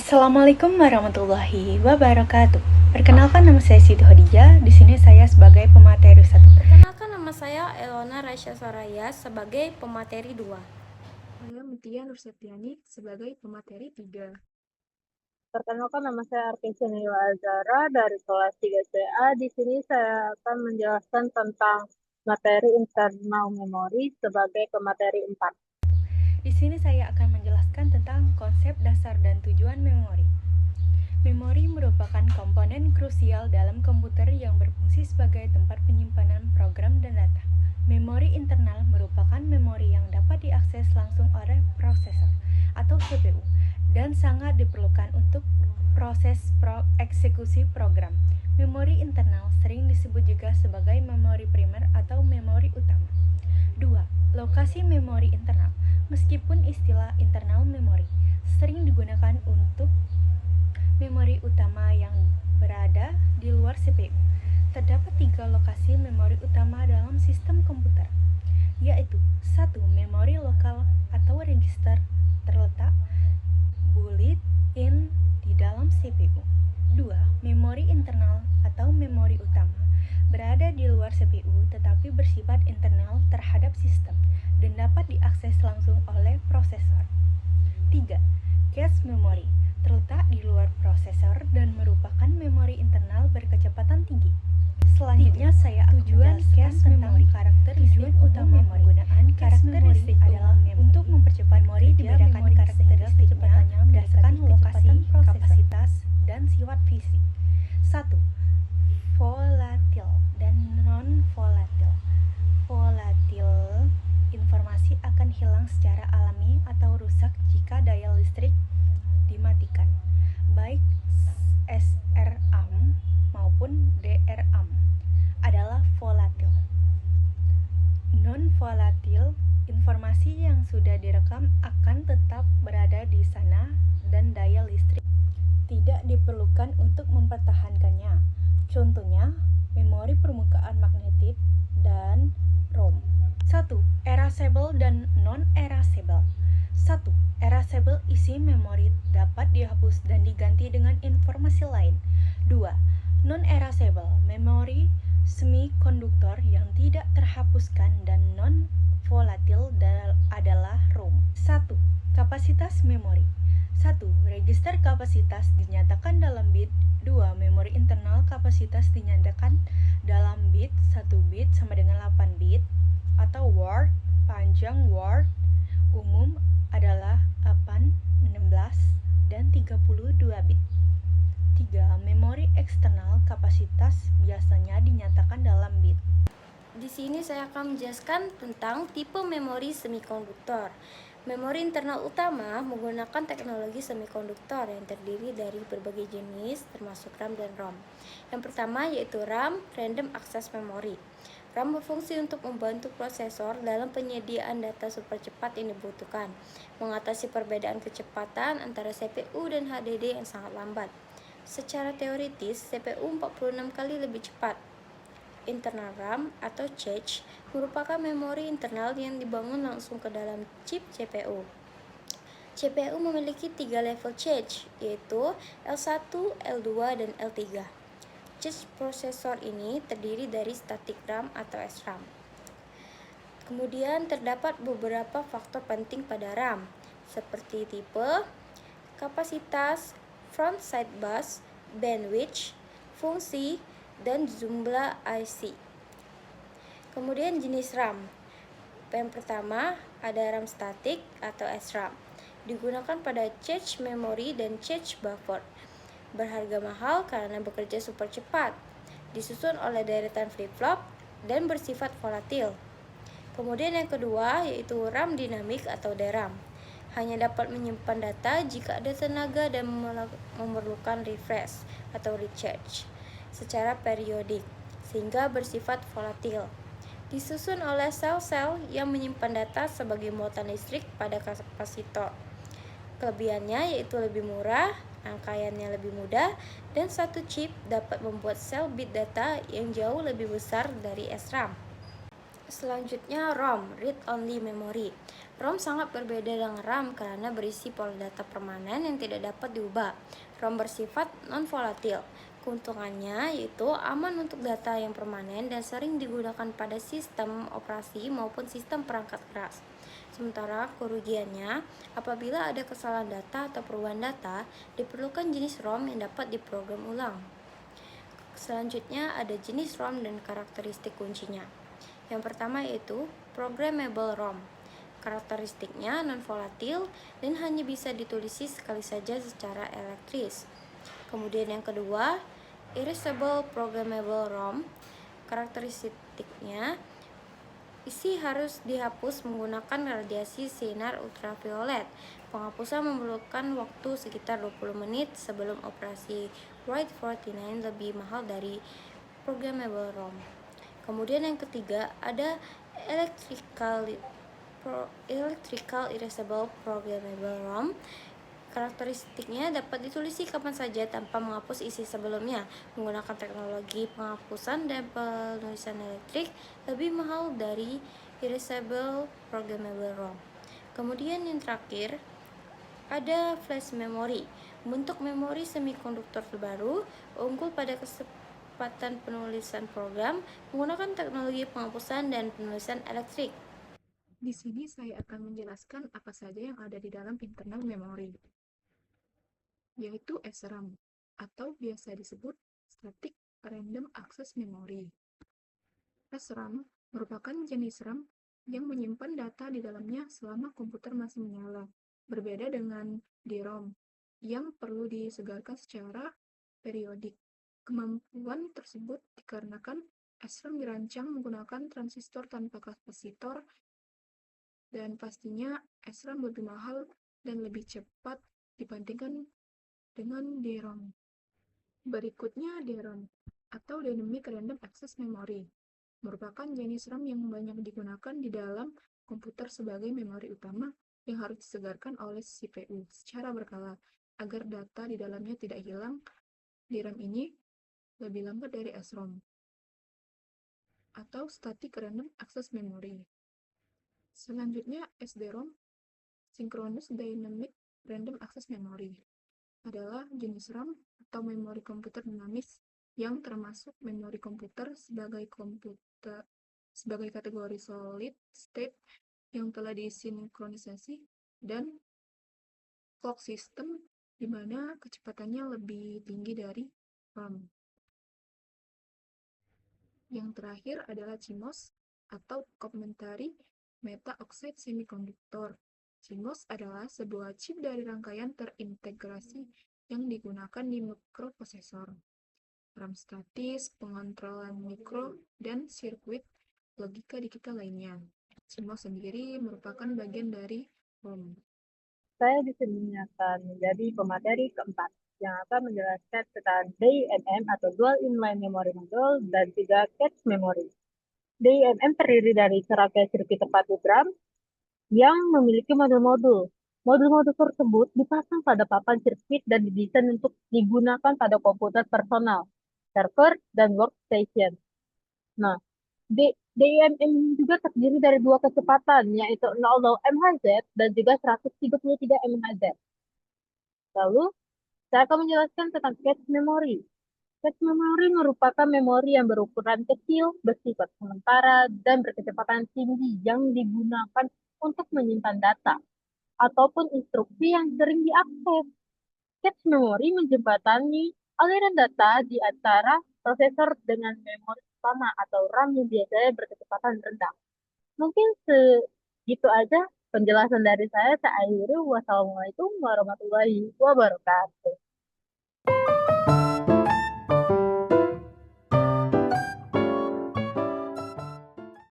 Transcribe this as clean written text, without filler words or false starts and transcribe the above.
Assalamualaikum warahmatullahi wabarakatuh. Perkenalkan, nama saya Siti Khadijah. Di sini saya sebagai pemateri 1. Perkenalkan, nama saya Elona Raisya Soraya sebagai pemateri 2. Saya Mutia Nurseptiani sebagai pemateri 3. Perkenalkan, nama saya Arkesia Nila Azara dari kelas 3CA. Di sini saya akan menjelaskan tentang materi internal memori sebagai pemateri 4. Di sini saya akan menjelaskan tentang konsep dasar dan tujuan memori. Memori merupakan komponen krusial dalam komputer yang berfungsi sebagai tempat penyimpanan program dan data. Memori internal merupakan memori yang dapat diakses langsung oleh prosesor atau CPU dan sangat diperlukan untuk proses eksekusi program. Memori internal sering disebut juga sebagai memori primer atau memori utama. 2. Lokasi memori internal. Meskipun istilah internal memory sering digunakan untuk memori utama yang berada di luar CPU, terdapat 3 lokasi memori utama dalam sistem komputer, yaitu 1. Memori lokal atau register terletak built-in di dalam CPU. 2. Memori internal atau memori utama berada di luar CPU tetapi bersifat internal terhadap sistem dan dapat diakses langsung oleh prosesor. 3. Cache memory terletak di luar prosesor dan merupakan memori internal berkecepatan tinggi. Selanjutnya saya akan Tujuan cache tentang karakteristik utama penggunaan karakteristik adalah untuk mempercepat memori dibedakan karakteristiknya berdasarkan lokasi, kapasitas, dan sifat fisik. 1. Volatil dan non-volatil. Volatil informasi akan hilang secara alami atau rusak jika daya listrik dimatikan, baik SRAM maupun DRAM adalah volatil. Non-volatil, informasi yang sudah direkam akan tetap berada di sana dan daya listrik tidak diperlukan untuk mempertahankannya. Contohnya, memori permukaan magnetik dan ROM. 1. Erasable dan non-erasable. 1. Erasable isi memori dapat dihapus dan diganti dengan informasi lain. 2. Non-erasable memori semikonduktor yang tidak terhapuskan dan non-volatil adalah ROM. 1. Kapasitas memori. 1. Register kapasitas dinyatakan dalam bit. 2. Memori internal kapasitas dinyatakan dalam bit. 1 bit sama dengan 8 bit atau word. Panjang word umum adalah 8, 16, dan 32 bit. 3. Memori eksternal kapasitas biasanya dinyatakan dalam bit. Di sini saya akan menjelaskan tentang tipe memori semikonduktor. Memori internal utama menggunakan teknologi semikonduktor yang terdiri dari berbagai jenis termasuk RAM dan ROM. Yang pertama yaitu RAM, Random Access Memory. RAM berfungsi untuk membantu prosesor dalam penyediaan data super cepat yang dibutuhkan, mengatasi perbedaan kecepatan antara CPU dan HDD yang sangat lambat. Secara teoritis, CPU 46 kali lebih cepat. Internal RAM atau cache merupakan memori internal yang dibangun langsung ke dalam chip CPU. CPU memiliki 3 level cache, yaitu L1, L2, dan L3. Cache prosesor ini terdiri dari static RAM atau SRAM. Kemudian terdapat beberapa faktor penting pada RAM, seperti tipe, kapasitas, front side bus, bandwidth, fungsi, dan jumlah IC. Kemudian jenis RAM. Yang pertama ada RAM statik atau SRAM. Digunakan pada cache memory dan cache buffer. Berharga mahal karena bekerja super cepat. Disusun oleh deretan flip-flop dan bersifat volatil. Kemudian yang kedua yaitu RAM dinamik atau DRAM. Hanya dapat menyimpan data jika ada tenaga dan memerlukan refresh atau recharge secara periodik, sehingga bersifat volatil. Disusun oleh sel-sel yang menyimpan data sebagai muatan listrik pada kapasitor. Kelebihannya yaitu lebih murah, rangkaiannya lebih mudah, dan satu chip dapat membuat sel bit data yang jauh lebih besar dari SRAM. Selanjutnya ROM, Read Only Memory. ROM sangat berbeda dengan RAM karena berisi pola data permanen yang tidak dapat diubah. ROM bersifat non-volatil. Keuntungannya yaitu aman untuk data yang permanen dan sering digunakan pada sistem operasi maupun sistem perangkat keras. Sementara kerugiannya, apabila ada kesalahan data atau perubahan data, diperlukan jenis ROM yang dapat diprogram ulang. Selanjutnya ada jenis ROM dan karakteristik kuncinya. Yang pertama yaitu programmable ROM. Karakteristiknya non-volatil dan hanya bisa ditulisi sekali saja secara elektris. Kemudian yang kedua, erasable programmable ROM. Karakteristiknya isi harus dihapus menggunakan radiasi sinar ultraviolet. Penghapusan memerlukan waktu sekitar 20 menit sebelum operasi. RAID 49 lebih mahal dari programmable ROM. Kemudian yang ketiga ada electrical erasable programmable ROM. Karakteristiknya dapat ditulisi kapan saja tanpa menghapus isi sebelumnya. Menggunakan teknologi penghapusan dan penulisan elektrik lebih mahal dari erasable programmable ROM. Kemudian yang terakhir ada flash memory. Bentuk memori semikonduktor terbaru unggul pada kecepatan penulisan program menggunakan teknologi penghapusan dan penulisan elektrik. Di sini saya akan menjelaskan apa saja yang ada di dalam internal memori, yaitu SRAM, atau biasa disebut Static Random Access Memory. SRAM merupakan jenis RAM yang menyimpan data di dalamnya selama komputer masih menyala, berbeda dengan DROM yang perlu disegarkan secara periodik. Kemampuan tersebut dikarenakan SRAM dirancang menggunakan transistor tanpa kapasitor, dan pastinya SRAM lebih mahal dan lebih cepat dibandingkan dengan DROM. Berikutnya DRAM, atau Dynamic Random Access Memory, merupakan jenis RAM yang banyak digunakan di dalam komputer sebagai memori utama yang harus disegarkan oleh CPU secara berkala agar data di dalamnya tidak hilang. Di RAM ini lebih lambat dari SROM, atau Static Random Access Memory. Selanjutnya SDROM, Synchronous Dynamic Random Access Memory, adalah jenis RAM atau memori komputer dinamis yang termasuk memori komputer sebagai kategori solid state yang telah disinkronisasi dan clock system di mana kecepatannya lebih tinggi dari RAM. Yang terakhir adalah CMOS atau Complementary Meta Oxide Semiconductor. CMOS adalah sebuah chip dari rangkaian terintegrasi yang digunakan di mikroprosesor, RAM statis, pengontrolan mikro, dan sirkuit logika digital lainnya. CMOS sendiri merupakan bagian dari ROM. Saya di sini akan menjadi pemateri keempat yang akan menjelaskan tentang DIMM atau Dual Inline Memory Module dan juga Cache Memory. DIMM terdiri dari serangkaian sirkuit terpadu RAM yang memiliki modul-modul. Modul-modul tersebut dipasang pada papan sirkuit dan didesain untuk digunakan pada komputer personal, server, dan workstation. Nah, DIMM juga terdiri dari dua kecepatan, yaitu 00 MHz dan juga 133 MHz. Lalu, saya akan menjelaskan tentang cache memory. Cache memory merupakan memori yang berukuran kecil, bersifat sementara, dan berkecepatan tinggi yang digunakan untuk menyimpan data ataupun instruksi yang sering diakses. Cache memory menjembatani aliran data di antara prosesor dengan memori utama atau RAM yang biasanya berkecepatan rendah. Mungkin segitu aja penjelasan dari saya. Saya akhiri. Wassalamualaikum warahmatullahi wabarakatuh.